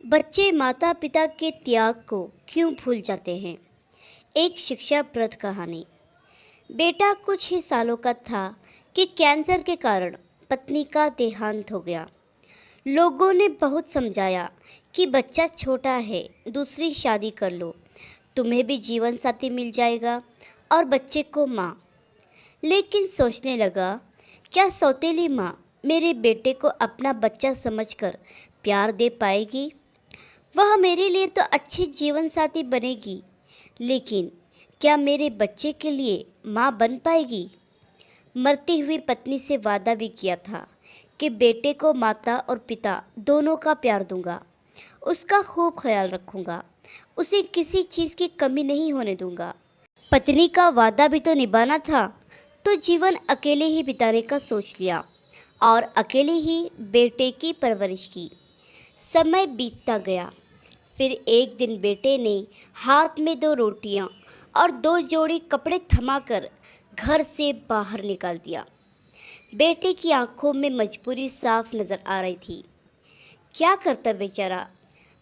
बच्चे माता पिता के त्याग को क्यों भूल जाते हैं। एक शिक्षाप्रद कहानी। बेटा कुछ ही सालों का था कि कैंसर के कारण पत्नी का देहांत हो गया। लोगों ने बहुत समझाया कि बच्चा छोटा है, दूसरी शादी कर लो, तुम्हें भी जीवन साथी मिल जाएगा और बच्चे को माँ। लेकिन सोचने लगा, क्या सौतेली माँ मेरे बेटे को अपना बच्चा समझकर प्यार दे पाएगी। वह मेरे लिए तो अच्छी जीवन साथी बनेगी, लेकिन क्या मेरे बच्चे के लिए माँ बन पाएगी। मरती हुई पत्नी से वादा भी किया था कि बेटे को माता और पिता दोनों का प्यार दूंगा, उसका खूब ख्याल रखूंगा, उसे किसी चीज़ की कमी नहीं होने दूंगा। पत्नी का वादा भी तो निभाना था, तो जीवन अकेले ही बिताने का सोच लिया और अकेले ही बेटे की परवरिश की। समय बीतता गया। फिर एक दिन बेटे ने हाथ में 2 रोटियां और 2 जोड़ी कपड़े थमाकर घर से बाहर निकाल दिया। बेटे की आंखों में मजबूरी साफ नजर आ रही थी। क्या करता बेचारा।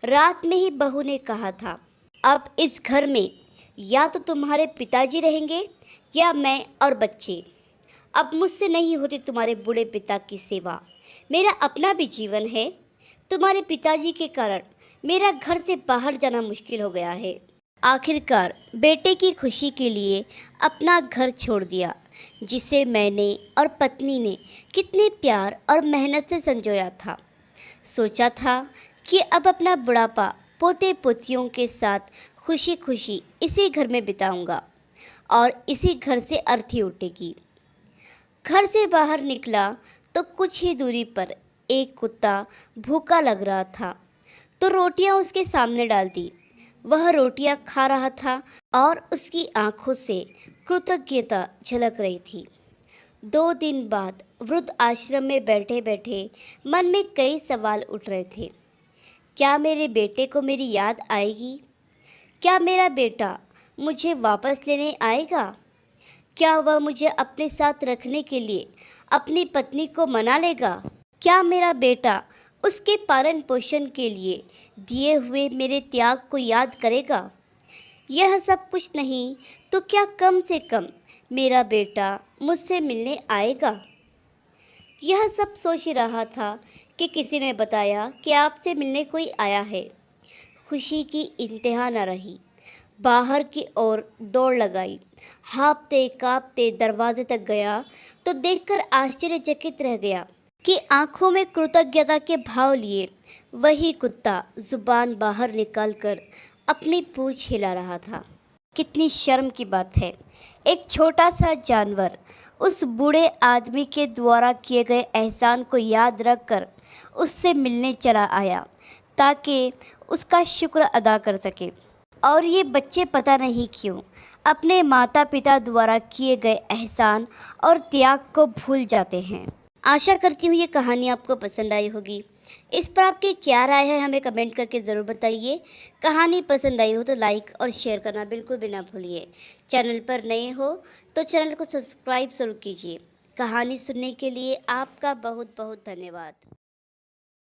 रात में ही बहू ने कहा था, अब इस घर में या तो तुम्हारे पिताजी रहेंगे या मैं और बच्चे। अब मुझसे नहीं होती तुम्हारे बूढ़े पिता की सेवा। मेरा अपना भी जीवन है। तुम्हारे पिताजी के कारण मेरा घर से बाहर जाना मुश्किल हो गया है। आखिरकार बेटे की खुशी के लिए अपना घर छोड़ दिया, जिसे मैंने और पत्नी ने कितने प्यार और मेहनत से संजोया था। सोचा था कि अब अपना बुढ़ापा पोते पोतियों के साथ खुशी खुशी इसी घर में बिताऊंगा और इसी घर से अर्थी उठेगी। घर से बाहर निकला तो कुछ ही दूरी पर एक कुत्ता भूखा लग रहा था, तो रोटियां उसके सामने डाल दी। वह रोटियां खा रहा था और उसकी आंखों से कृतज्ञता झलक रही थी। 2 दिन बाद वृद्ध आश्रम में बैठे बैठे मन में कई सवाल उठ रहे थे। क्या मेरे बेटे को मेरी याद आएगी? क्या मेरा बेटा मुझे वापस लेने आएगा? क्या वह मुझे अपने साथ रखने के लिए अपनी पत्नी को मना लेगा? क्या मेरा बेटा उसके पालन पोषण के लिए दिए हुए मेरे त्याग को याद करेगा? यह सब कुछ नहीं तो क्या कम से कम मेरा बेटा मुझसे मिलने आएगा? यह सब सोच ही रहा था कि किसी ने बताया कि आपसे मिलने कोई आया है। खुशी की इंतहा न रही। बाहर की ओर दौड़ लगाई। हाँफते काँपते दरवाजे तक गया तो देखकर आश्चर्यचकित रह गया कि आंखों में कृतज्ञता के भाव लिए वही कुत्ता जुबान बाहर निकालकर अपनी पूंछ हिला रहा था। कितनी शर्म की बात है, एक छोटा सा जानवर उस बूढ़े आदमी के द्वारा किए गए एहसान को याद रखकर उससे मिलने चला आया ताकि उसका शुक्र अदा कर सके। और ये बच्चे पता नहीं क्यों अपने माता पिता द्वारा किए गए एहसान और त्याग को भूल जाते हैं। आशा करती हूँ ये कहानी आपको पसंद आई होगी। इस पर आपकी क्या राय है हमें कमेंट करके ज़रूर बताइए। कहानी पसंद आई हो तो लाइक और शेयर करना बिल्कुल भी ना भूलिए। चैनल पर नए हो तो चैनल को सब्सक्राइब ज़रूर कीजिए। कहानी सुनने के लिए आपका बहुत बहुत धन्यवाद।